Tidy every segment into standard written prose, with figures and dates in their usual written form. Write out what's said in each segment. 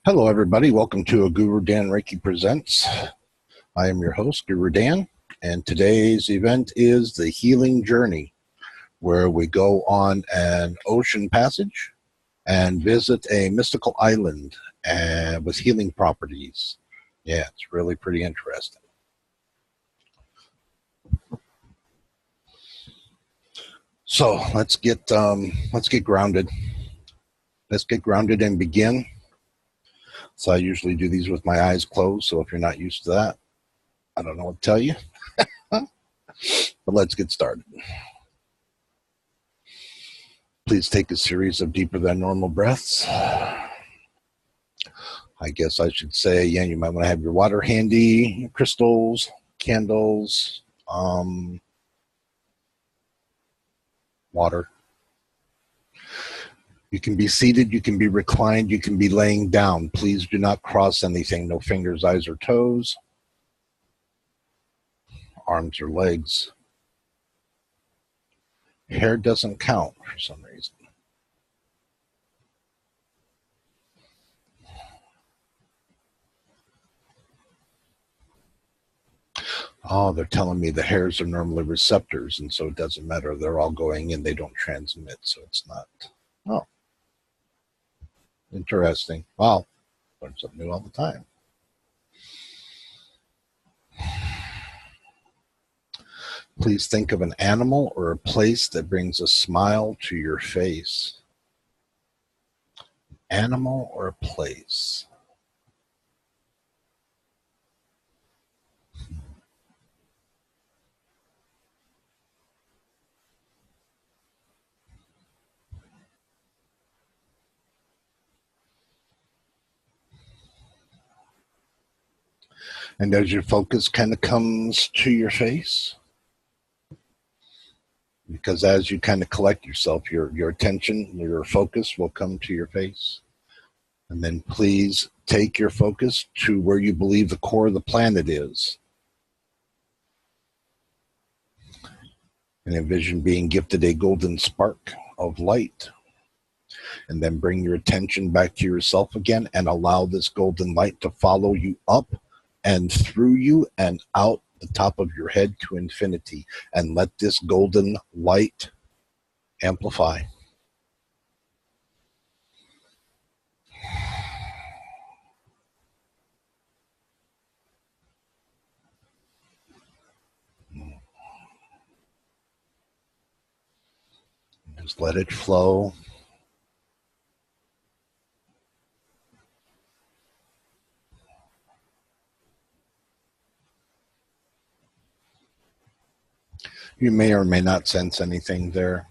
Hello, everybody. Welcome to a Guru Dan Reiki Presents. I am your host, Guru Dan, and today's event is the Healing Journey, where we go on an ocean passage and visit a mystical island with healing properties. Yeah, it's really pretty interesting. So let's get grounded. Let's get grounded and begin. So I usually do these with my eyes closed. So if you're not used to that, I don't know what to tell you. But let's get started. Please take a series of deeper than normal breaths. I guess I should say, yeah, you might want to have your water handy, crystals, candles, water. You can be seated, you can be reclined, you can be laying down. Please do not cross anything. No fingers, eyes, or toes, arms or legs. Hair doesn't count for some reason. Oh, they're telling me the hairs are normally receptors, and so it doesn't matter. They're all going in. They don't transmit, so it's not. Oh, interesting. Wow, learn something new all the time. Please think of an animal or a place that brings a smile to your face. Animal or a place. And as your focus kind of comes to your face, because as you kind of collect yourself, your attention, your focus will come to your face. And then please take your focus to where you believe the core of the planet is. And envision being gifted a golden spark of light. And then bring your attention back to yourself again and allow this golden light to follow you up and through you and out the top of your head to infinity. And let this golden light amplify. Just let it flow. You may or may not sense anything there.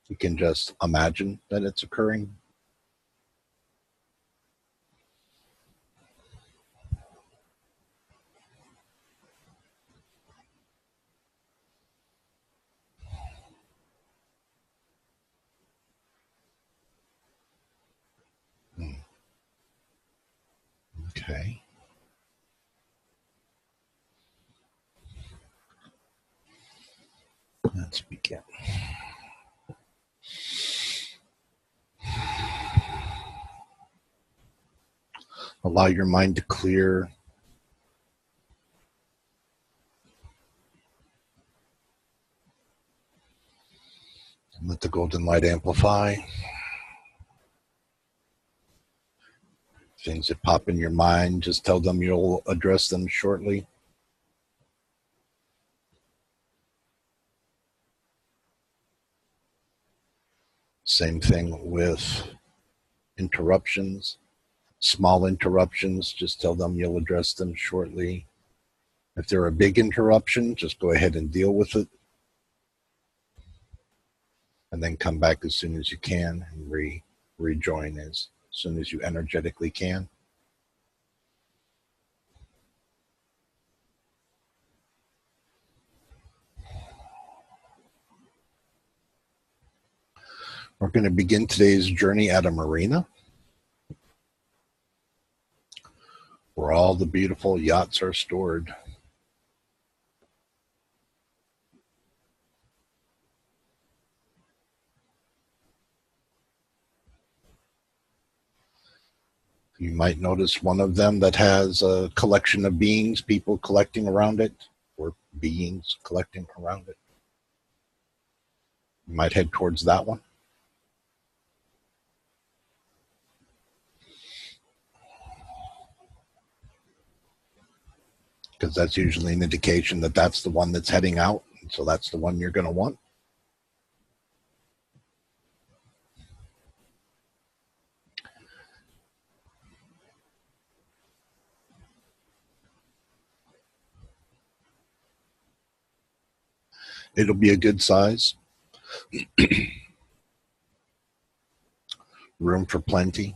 You can just imagine that it's occurring. Okay. Let's begin. Allow your mind to clear. Let the golden light amplify. Things that pop in your mind, just tell them you'll address them shortly. Same thing with interruptions. Small interruptions, just tell them you'll address them shortly. If they're a big interruption, just go ahead and deal with it. And then come back as soon as you can and rejoin as soon as you energetically can. We're going to begin today's journey at a marina where all the beautiful yachts are stored. You might notice one of them that has a collection of beings, people collecting around it, or beings collecting around it. You might head towards that one. Because that's usually an indication that that's the one that's heading out. So that's the one you're going to want. It'll be a good size. Room for plenty.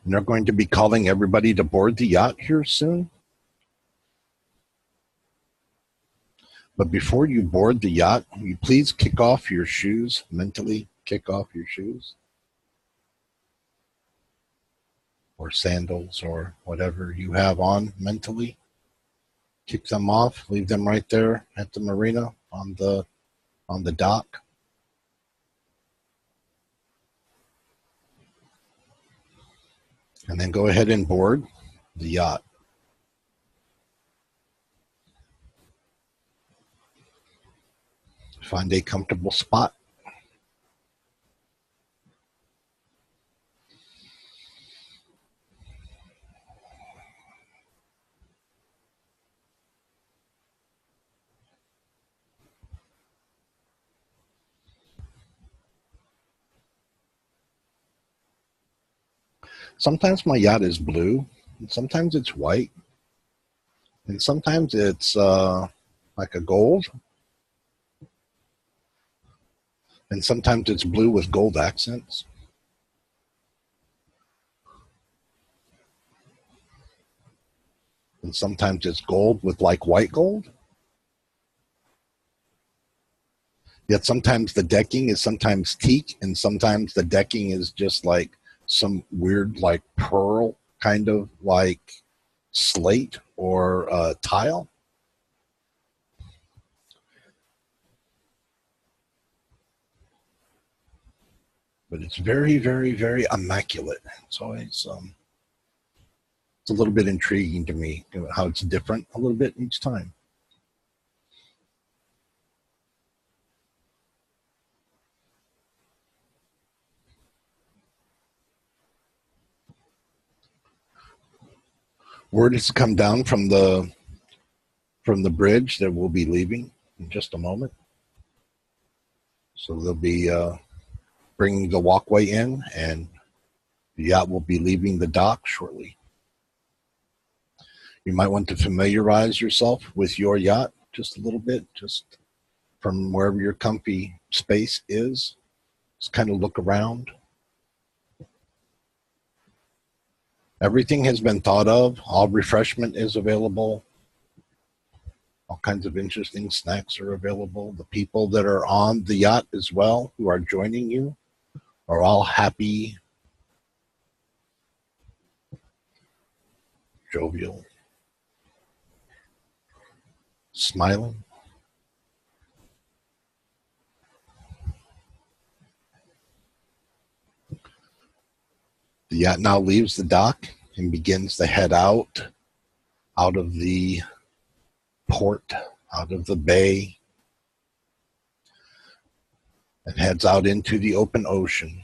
And they're going to be calling everybody to board the yacht here soon. But before you board the yacht, will you please kick off your shoes, mentally kick off your shoes or sandals or whatever you have on mentally. Kick them off, leave them right there at the marina on the dock. And then go ahead and board the yacht. Find a comfortable spot. Sometimes my yacht is blue, and sometimes it's white, and sometimes it's like a gold, and sometimes it's blue with gold accents. And sometimes it's gold with like white gold. Yet sometimes the decking is sometimes teak, and sometimes the decking is just like some weird like pearl kind of like slate or tile. But it's very, very, very immaculate. It's always it's a little bit intriguing to me how it's different a little bit each time. Word has come down from the bridge that we'll be leaving in just a moment. So they'll be bringing the walkway in, and the yacht will be leaving the dock shortly. You might want to familiarize yourself with your yacht just a little bit, just from wherever your comfy space is. Just kind of look around. Everything has been thought of. All refreshment is available. All kinds of interesting snacks are available. The people that are on the yacht as well, who are joining you, are all happy, jovial, smiling. The yacht now leaves the dock and begins to head out of the port, out of the bay, and heads out into the open ocean.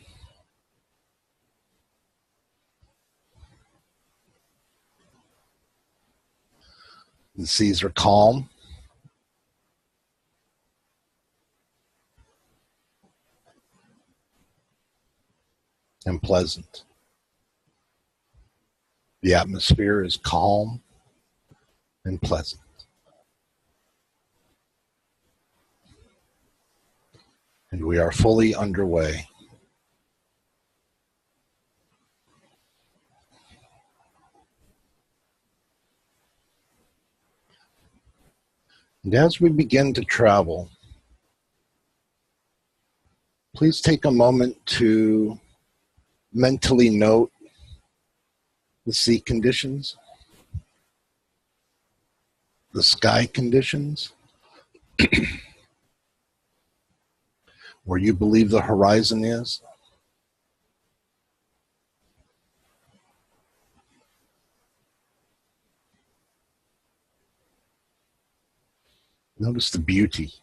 The seas are calm. And pleasant. The atmosphere is calm and pleasant. And we are fully underway. And as we begin to travel, please take a moment to mentally note the sea conditions. the sky conditions where you believe the horizon is. Notice the beauty.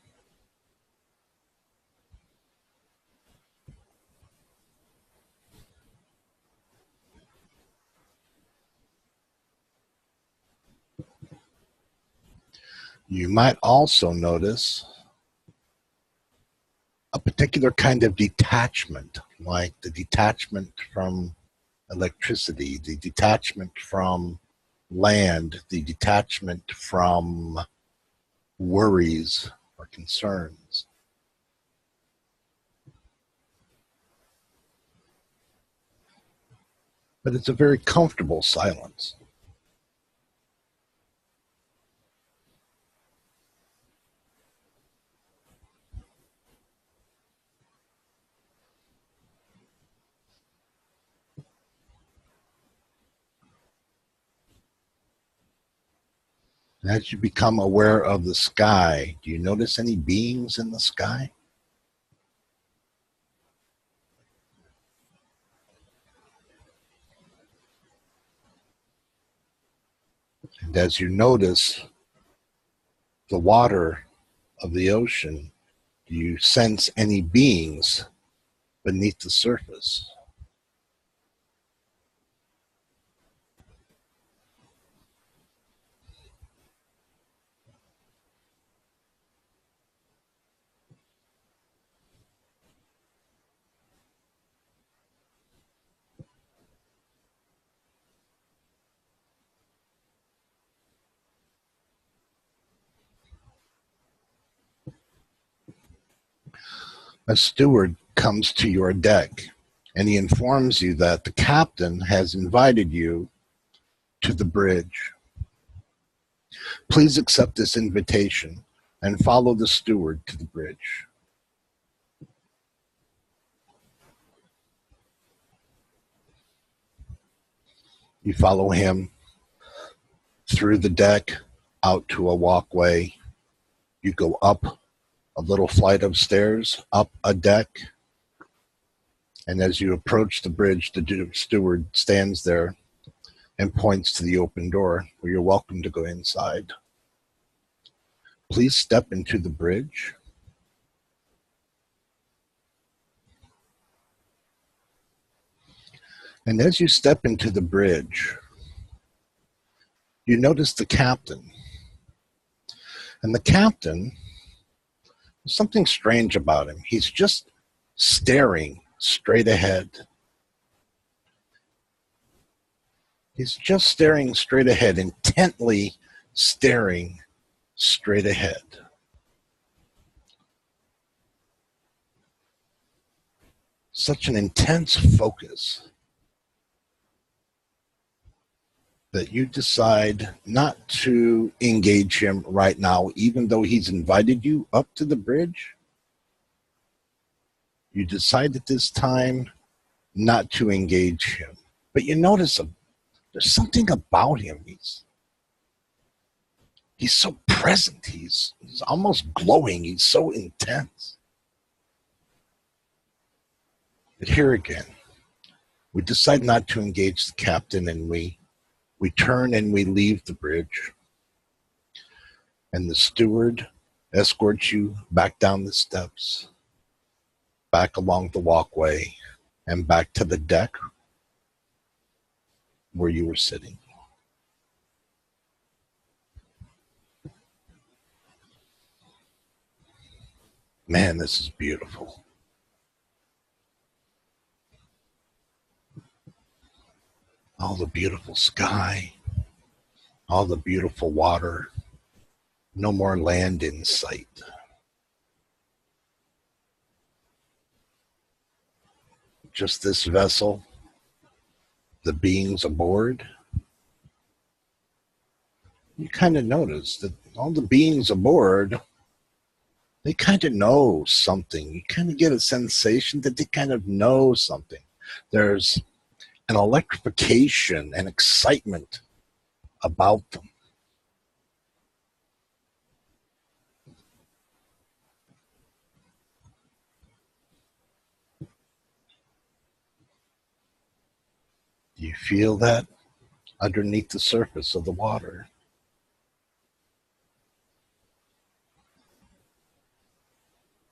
You might also notice a particular kind of detachment, like the detachment from electricity, the detachment from land, the detachment from worries or concerns. But it's a very comfortable silence. And as you become aware of the sky, do you notice any beings in the sky? And as you notice the water of the ocean, do you sense any beings beneath the surface? A steward comes to your deck and he informs you that the captain has invited you to the bridge. Please accept this invitation and follow the steward to the bridge. You follow him through the deck out to a walkway. You go up a little flight of stairs, up a deck, and as you approach the bridge, the steward stands there and points to the open door where you're welcome to go inside. Please step into the bridge. And as you step into the bridge, you notice the captain. And the captain, there's something strange about him. He's just staring straight ahead. He's just staring straight ahead, intently staring straight ahead. Such an intense focus that you decide not to engage him right now, even though he's invited you up to the bridge. You decide at this time not to engage him. But you notice there's something about him. He's so present. He's almost glowing. He's so intense. But here again, we decide not to engage the captain, and we turn and we leave the bridge. And the steward escorts you back down the steps, back along the walkway, and back to the deck where you were sitting. Man, this is beautiful. All the beautiful sky, all the beautiful water, no more land in sight. Just this vessel, the beings aboard. You kind of notice that all the beings aboard, they kind of know something. You kind of get a sensation that they kind of know something. There's an electrification and excitement about them. You feel that underneath the surface of the water.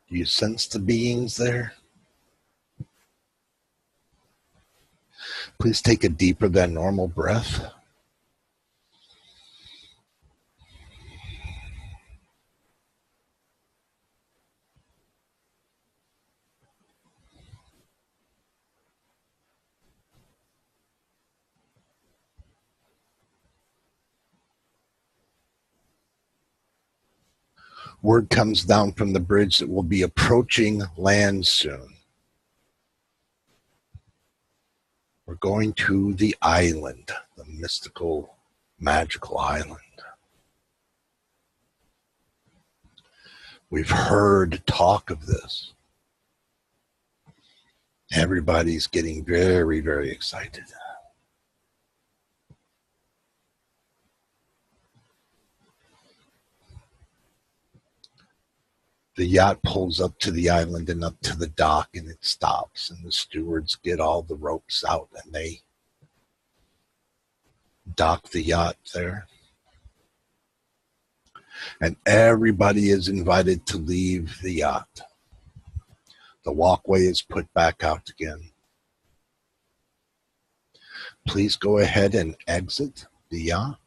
Do you sense the beings there? Please take a deeper than normal breath. Word comes down from the bridge that we'll be approaching land soon. We're going to the island, the mystical, magical island. We've heard talk of this. Everybody's getting very, very excited. The yacht pulls up to the island and up to the dock, and it stops, and the stewards get all the ropes out, and they dock the yacht there. And everybody is invited to leave the yacht. The walkway is put back out again. Please go ahead and exit the yacht.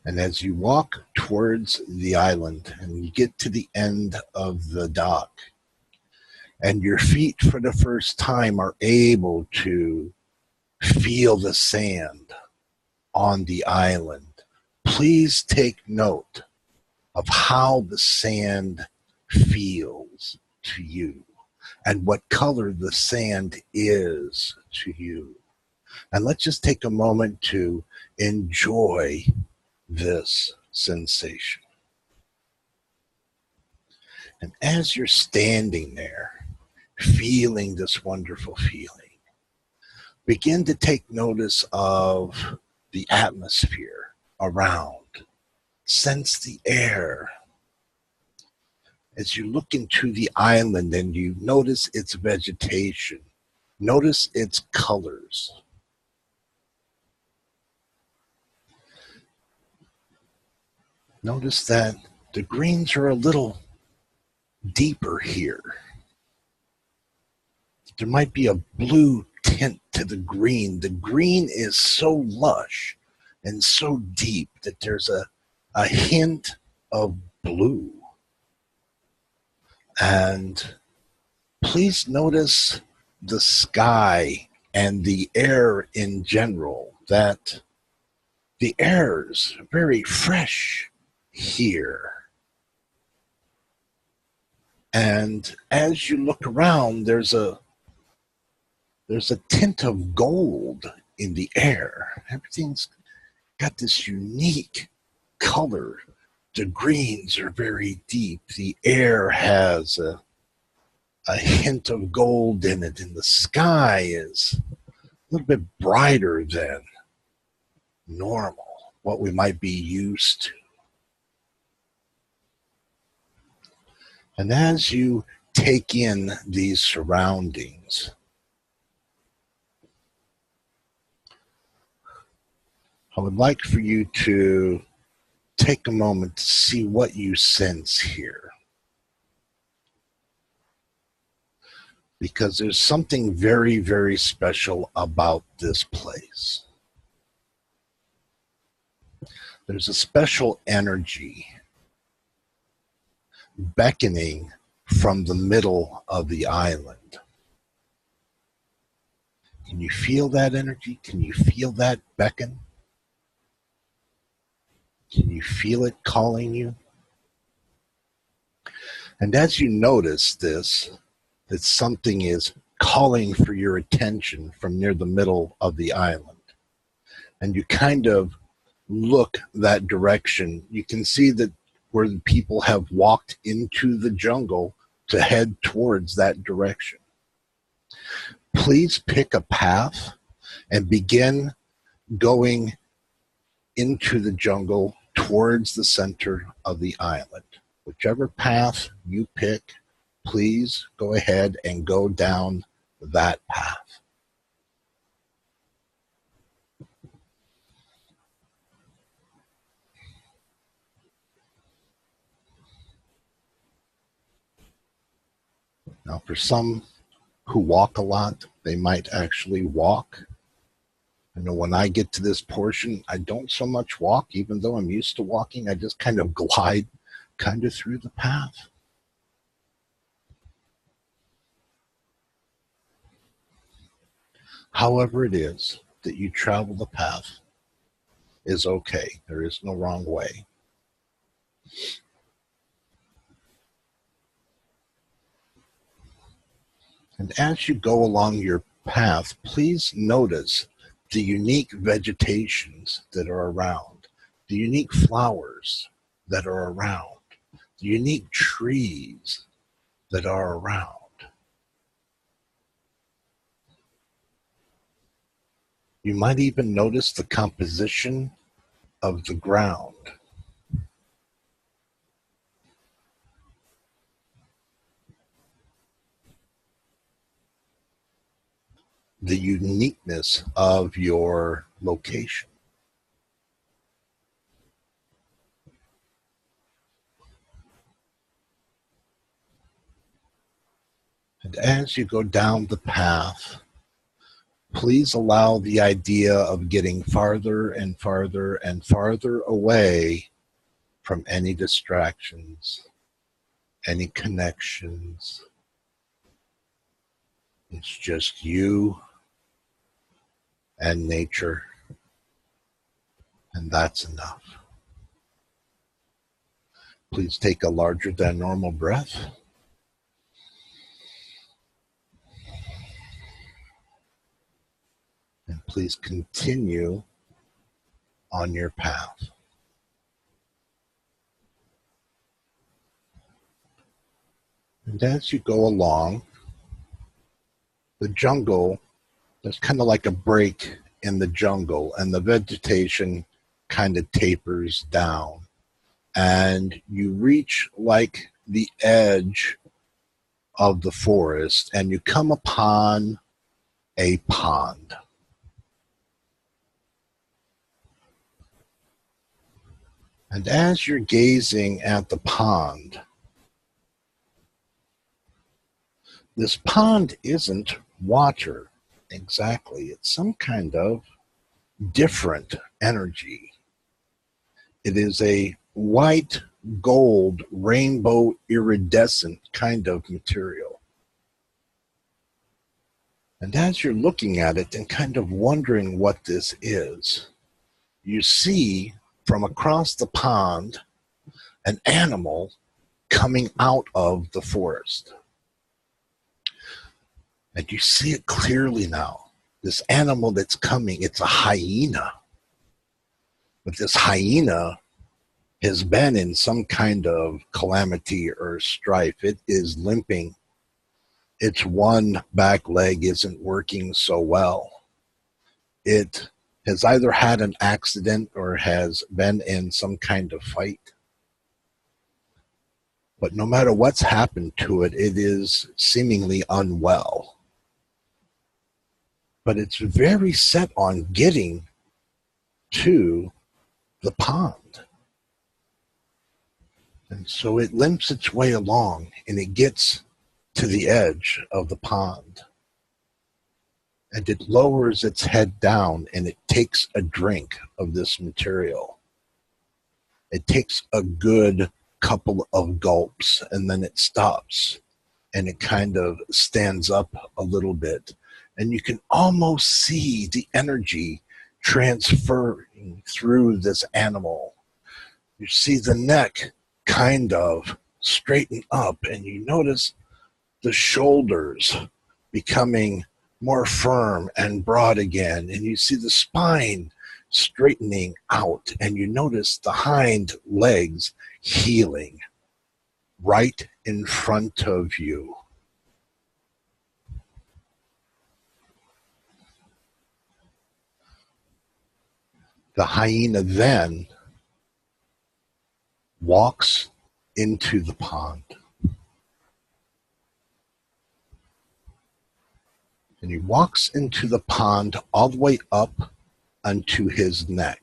And as you walk towards the island and you get to the end of the dock, and your feet for the first time are able to feel the sand on the island, please take note of how the sand feels to you and what color the sand is to you. And let's just take a moment to enjoy this sensation. And as you're standing there, feeling this wonderful feeling, begin to take notice of the atmosphere around. Sense the air. As you look into the island and you notice its vegetation, notice its colors. Notice that the greens are a little deeper here. There might be a blue tint to the green. The green is so lush and so deep that there's a hint of blue. And please notice the sky and the air in general, that the air is very fresh here. And as you look around, there's a tint of gold in the air. Everything's got this unique color. The greens are very deep. The air has a hint of gold in it, and the sky is a little bit brighter than normal, what we might be used to. And as you take in these surroundings, I would like for you to take a moment to see what you sense here. Because there's something very, very special about this place. There's a special energy beckoning from the middle of the island. Can you feel that energy? Can you feel that beckon? Can you feel it calling you? And as you notice this, that something is calling for your attention from near the middle of the island, and you kind of look that direction, you can see that where the people have walked into the jungle to head towards that direction. Please pick a path and begin going into the jungle towards the center of the island. Whichever path you pick, please go ahead and go down that path. Now, for some who walk a lot, they might actually walk. I know when I get to this portion, I don't so much walk, even though I'm used to walking. I just kind of glide kind of through the path. However it is that you travel the path is okay. There is no wrong way. And as you go along your path, please notice the unique vegetations that are around, the unique flowers that are around, the unique trees that are around. You might even notice the composition of the ground. The uniqueness of your location. And as you go down the path, please allow the idea of getting farther and farther and farther away from any distractions, any connections. It's just you and nature, and that's enough. Please take a larger than normal breath. And please continue on your path. And as you go along, the jungle, there's kind of like a break in the jungle, and the vegetation kind of tapers down. And you reach like the edge of the forest, and you come upon a pond. And as you're gazing at the pond, this pond isn't water exactly. It's some kind of different energy. It is a white, gold, rainbow, iridescent kind of material. And as you're looking at it and kind of wondering what this is, you see from across the pond an animal coming out of the forest. And you see it clearly now. This animal that's coming, it's a hyena. But this hyena has been in some kind of calamity or strife. It is limping. Its one back leg isn't working so well. It has either had an accident or has been in some kind of fight. But no matter what's happened to it, it is seemingly unwell. But it's very set on getting to the pond. And so it limps its way along, and it gets to the edge of the pond. And it lowers its head down, and it takes a drink of this material. It takes a good couple of gulps, and then it stops, and it kind of stands up a little bit. And you can almost see the energy transferring through this animal. You see the neck kind of straighten up, and you notice the shoulders becoming more firm and broad again, and you see the spine straightening out, and you notice the hind legs healing right in front of you. The hyena then walks into the pond. And he walks into the pond all the way up onto his neck.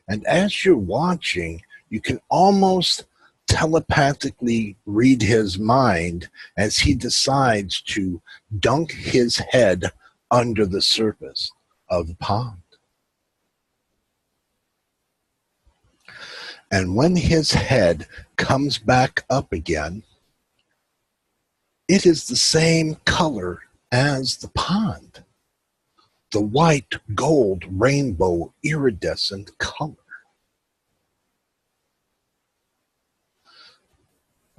And as you're watching, you can almost telepathically read his mind as he decides to dunk his head under the surface of the pond. And when his head comes back up again, it is the same color as the pond, the white, gold, rainbow, iridescent color.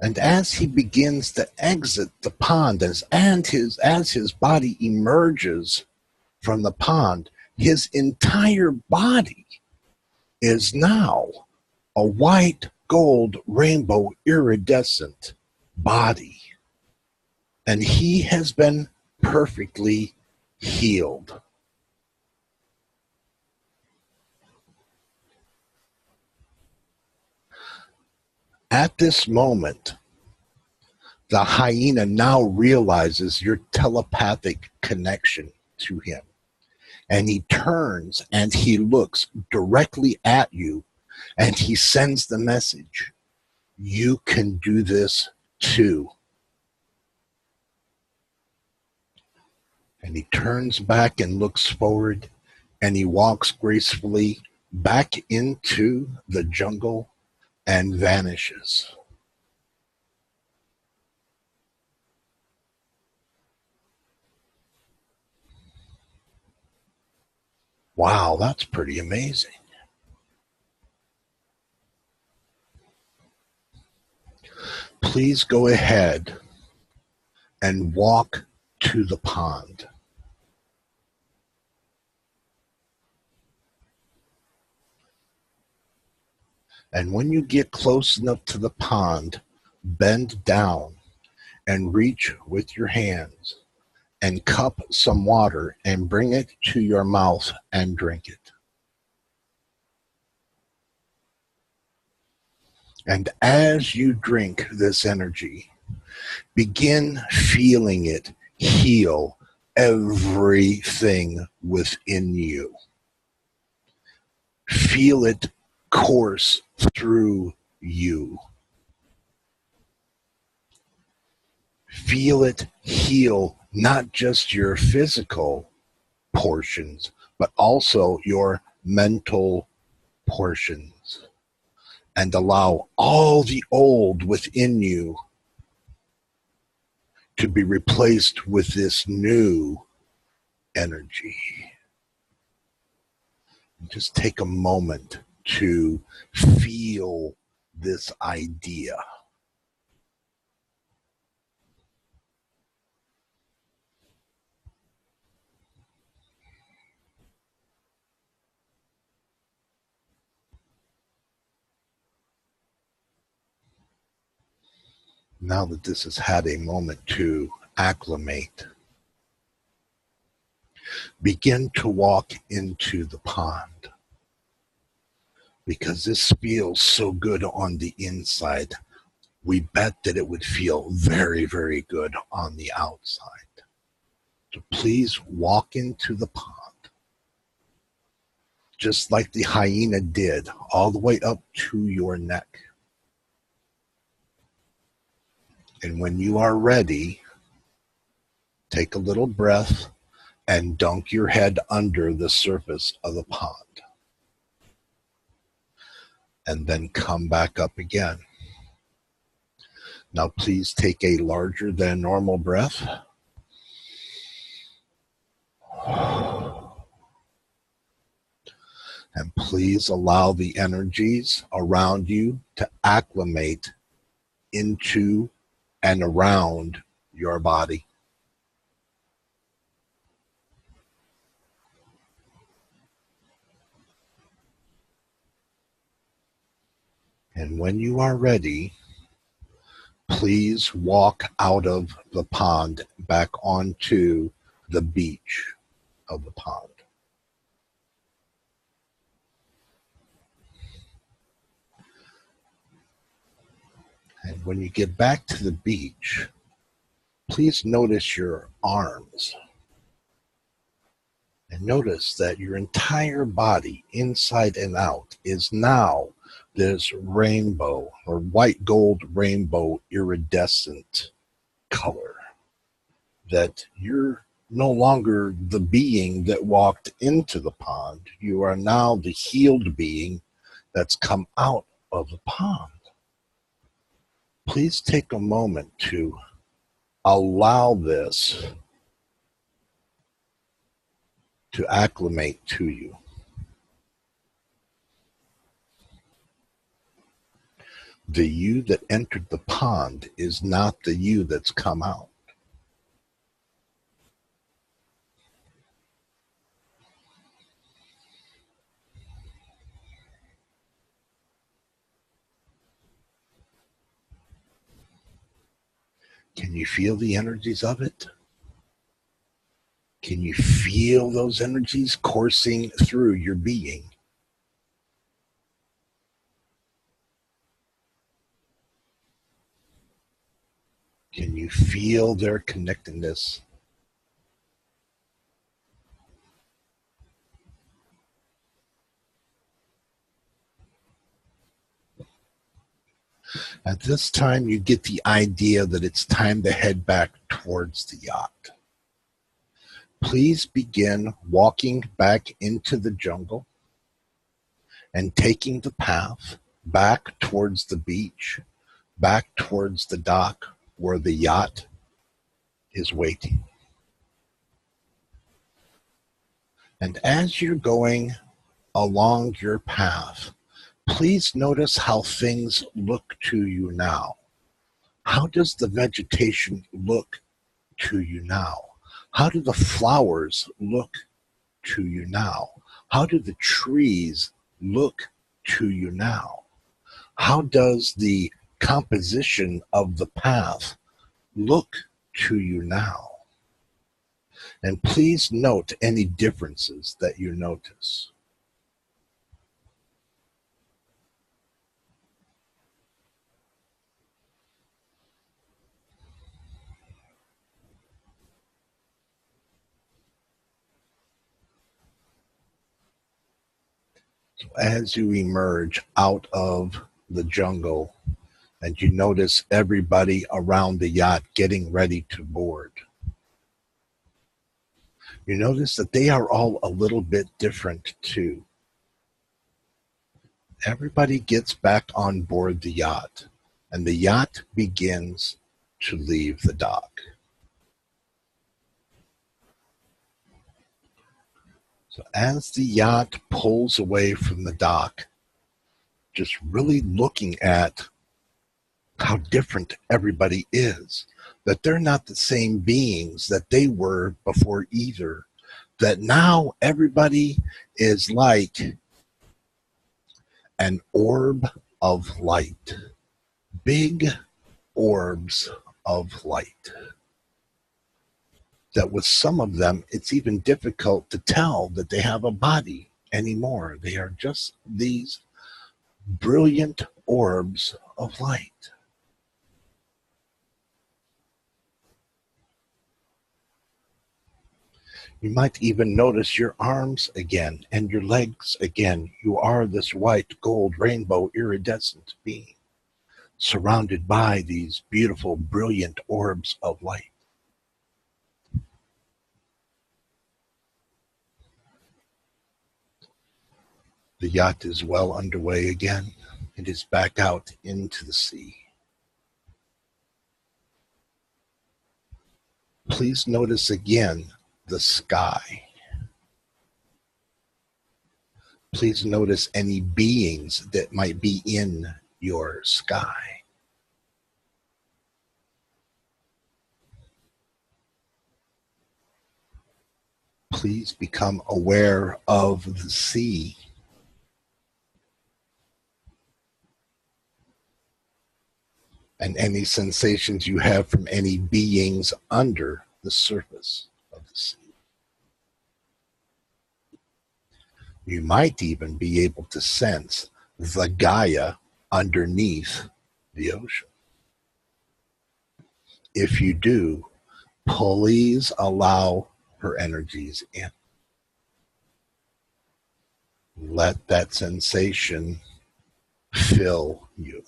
And as he begins to exit the pond, as his body emerges from the pond, his entire body is now a white, gold, rainbow, iridescent body. And he has been perfectly healed. At this moment, the hyena now realizes your telepathic connection to him. And he turns and he looks directly at you and he sends the message, you can do this too. And he turns back and looks forward and he walks gracefully back into the jungle and vanishes. Wow, that's pretty amazing. Please go ahead and walk to the pond. And when you get close enough to the pond, bend down and reach with your hands and cup some water and bring it to your mouth and drink it. And as you drink this energy, begin feeling it heal everything within you. Feel it course through you. Feel it heal not just your physical portions, but also your mental portions. And allow all the old within you to be replaced with this new energy. Just take a moment to feel this idea. Now that this has had a moment to acclimate, begin to walk into the pond, because this feels so good on the inside. We bet that it would feel very, very good on the outside. So please walk into the pond, just like the hyena did, all the way up to your neck. And when you are ready, take a little breath and dunk your head under the surface of the pond. And then come back up again. Now please take a larger than normal breath. And please allow the energies around you to acclimate into and around your body. And when you are ready, please walk out of the pond back onto the beach of the pond. And when you get back to the beach, please notice your arms. And notice that your entire body, inside and out, is now this rainbow or white gold rainbow iridescent color. That you're no longer the being that walked into the pond. You are now the healed being that's come out of the pond. Please take a moment to allow this to acclimate to you. The you that entered the pond is not the you that's come out. Can you feel the energies of it? Can you feel those energies coursing through your being? Can you feel their connectedness? At this time, you get the idea that it's time to head back towards the yacht. Please begin walking back into the jungle and taking the path back towards the beach, back towards the dock where the yacht is waiting. And as you're going along your path, please notice how things look to you now. How does the vegetation look to you now? How do the flowers look to you now? How do the trees look to you now? How does the composition of the path look to you now? And please note any differences that you notice. So as you emerge out of the jungle and you notice everybody around the yacht getting ready to board, you notice that they are all a little bit different too. Everybody gets back on board the yacht, and the yacht begins to leave the dock. So as the yacht pulls away from the dock, just really looking at how different everybody is, that they're not the same beings that they were before either, that now everybody is like an orb of light, big orbs of light. That with some of them, it's even difficult to tell that they have a body anymore. They are just these brilliant orbs of light. You might even notice your arms again and your legs again. You are this white, gold, rainbow, iridescent being, surrounded by these beautiful, brilliant orbs of light. The yacht is well underway again. It is back out into the sea. Please notice again the sky. Please notice any beings that might be in your sky. Please become aware of the sea. And any sensations you have from any beings under the surface of the sea. You might even be able to sense the Gaia underneath the ocean. If you do, please allow her energies in. let that sensation fill you.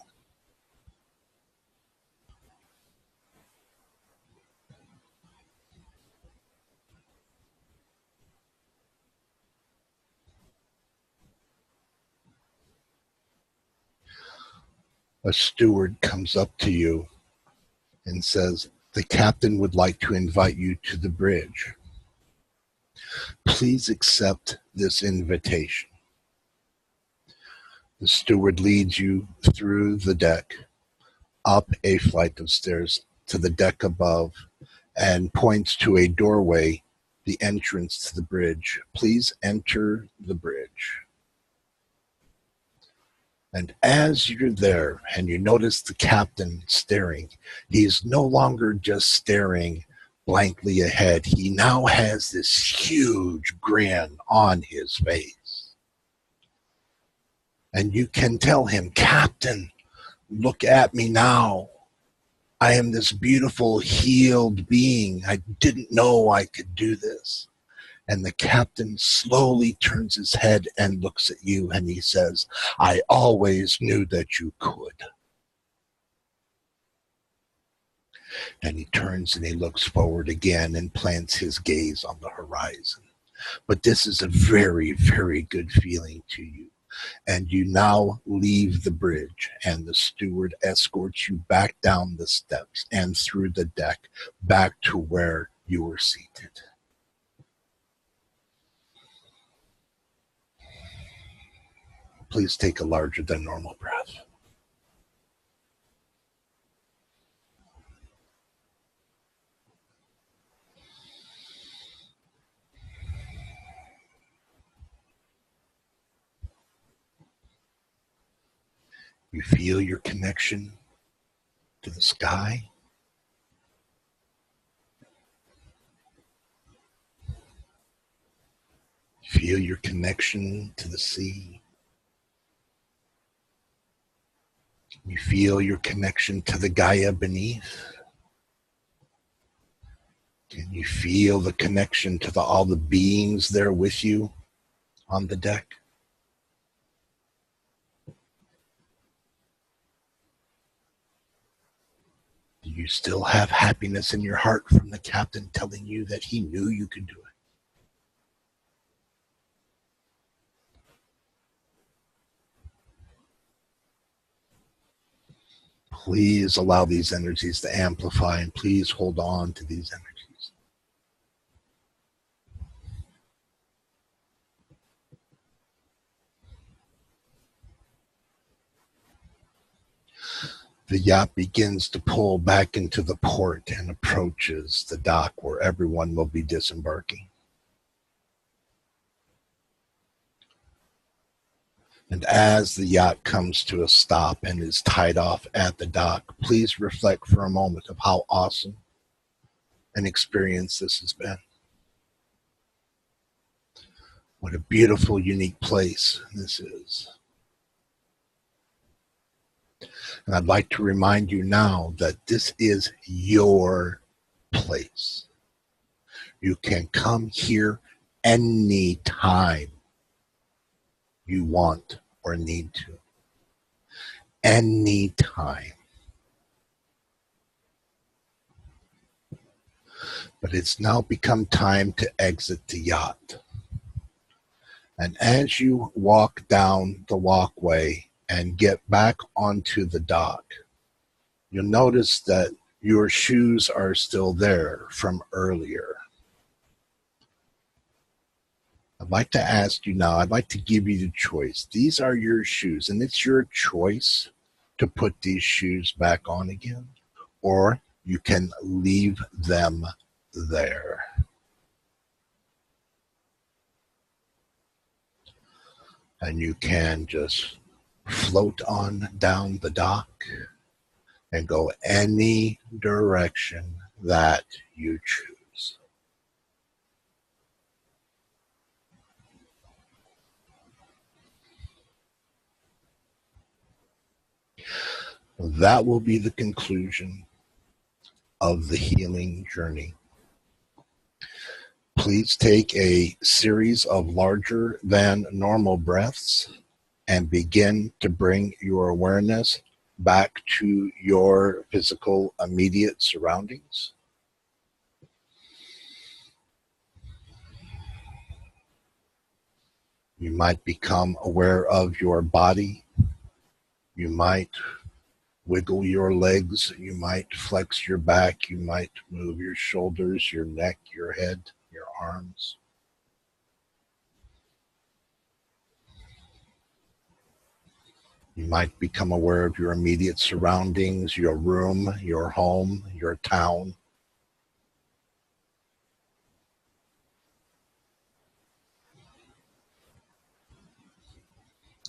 A steward comes up to you and says, "The captain would like to invite you to the bridge. Please accept this invitation." The steward leads you through the deck, up a flight of stairs to the deck above, and points to a doorway, the entrance to the bridge. "Please enter the bridge." And as you're there and you notice the captain staring, he's no longer just staring blankly ahead. He now has this huge grin on his face. And you can tell him, "Captain, look at me now. I am this beautiful, healed being. I didn't know I could do this." And the captain slowly turns his head and looks at you and he says, "I always knew that you could." And he turns and he looks forward again and plants his gaze on the horizon. But this is a very, very good feeling to you. And you now leave the bridge, and the steward escorts you back down the steps and through the deck back to where you were seated. Please take a larger than normal breath. You feel your connection to the sky. Feel your connection to the sea. You feel your connection to the Gaia beneath. Can you feel the connection to all the beings there with you on the deck? Do you still have happiness in your heart from the captain telling you that he knew you could do it? Please allow these energies to amplify, and please hold on to these energies. The yacht begins to pull back into the port and approaches the dock where everyone will be disembarking. And as the yacht comes to a stop and is tied off at the dock, please reflect for a moment of how awesome an experience this has been. What a beautiful, unique place this is. And I'd like to remind you now that this is your place. You can come here anytime you want or need to. Anytime. But it's now become time to exit the yacht. And as you walk down the walkway and get back onto the dock, you'll notice that your shoes are still there from earlier. I'd like to ask you now, I'd like to give you the choice. These are your shoes, and it's your choice to put these shoes back on again, or you can leave them there. And you can just float on down the dock and go any direction that you choose. That will be the conclusion of the healing journey. Please take a series of larger than normal breaths and begin to bring your awareness back to your physical immediate surroundings. You might become aware of your body. You might wiggle your legs. You might flex your back. You might move your shoulders, your neck, your head, your arms. You might become aware of your immediate surroundings, your room, your home, your town.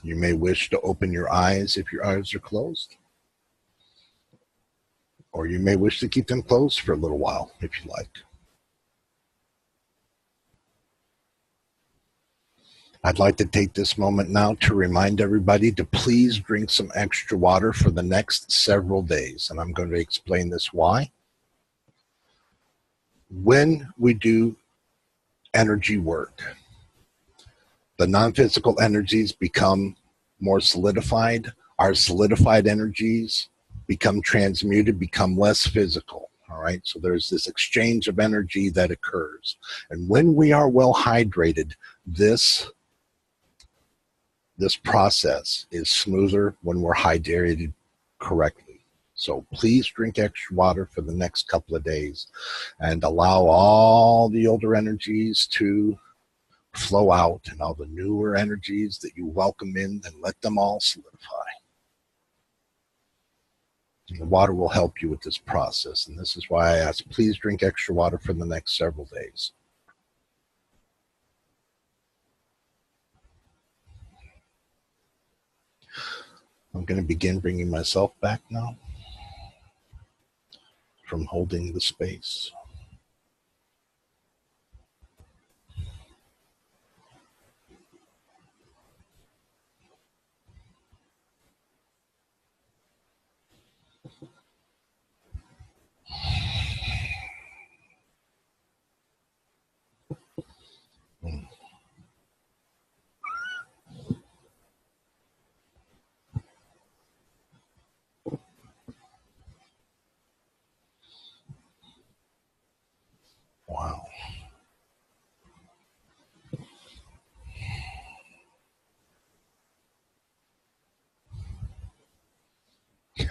You may wish to open your eyes if your eyes are closed, or you may wish to keep them closed for a little while if you like. I'd like to take this moment now to remind everybody to please drink some extra water for the next several days, and I'm going to explain this why. When we do energy work, the non-physical energies become more solidified. Our solidified energies become transmuted, become less physical. All right. So there's this exchange of energy that occurs. And when we are well hydrated, this process is smoother when we're hydrated correctly. So please drink extra water for the next couple of days and allow all the older energies to flow out and all the newer energies that you welcome in, and let them all solidify. And the water will help you with this process. And this is why I ask, please drink extra water for the next several days. I'm going to begin bringing myself back now from holding the space. Wow.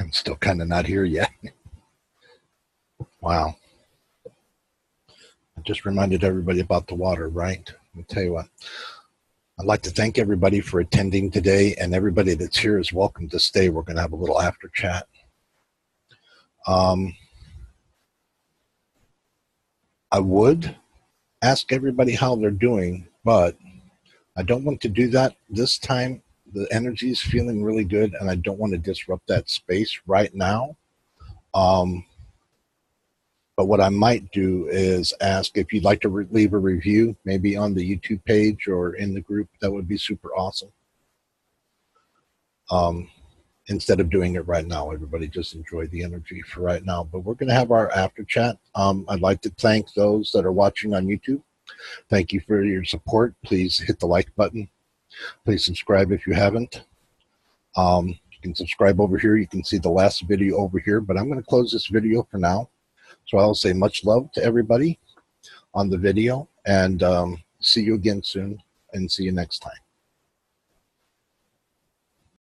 I'm still kind of not here yet. Wow. I just reminded everybody about the water, right? I'll tell you what. I'd like to thank everybody for attending today, and everybody that's here is welcome to stay. We're going to have a little after chat. I would ask everybody how they're doing, but I don't want to do that this time. The energy is feeling really good, and I don't want to disrupt that space right now. But what I might do is ask if you'd like to leave a review, maybe on the YouTube page or in the group. That would be super awesome. Instead of doing it right now, everybody just enjoy the energy for right now. But we're going to have our after chat. I'd like to thank those that are watching on YouTube. Thank you for your support. Please hit the like button. Please subscribe if you haven't. You can subscribe over here. You can see the last video over here, but I'm going to close this video for now. So I'll say much love to everybody on the video, and see you again soon, and see you next time.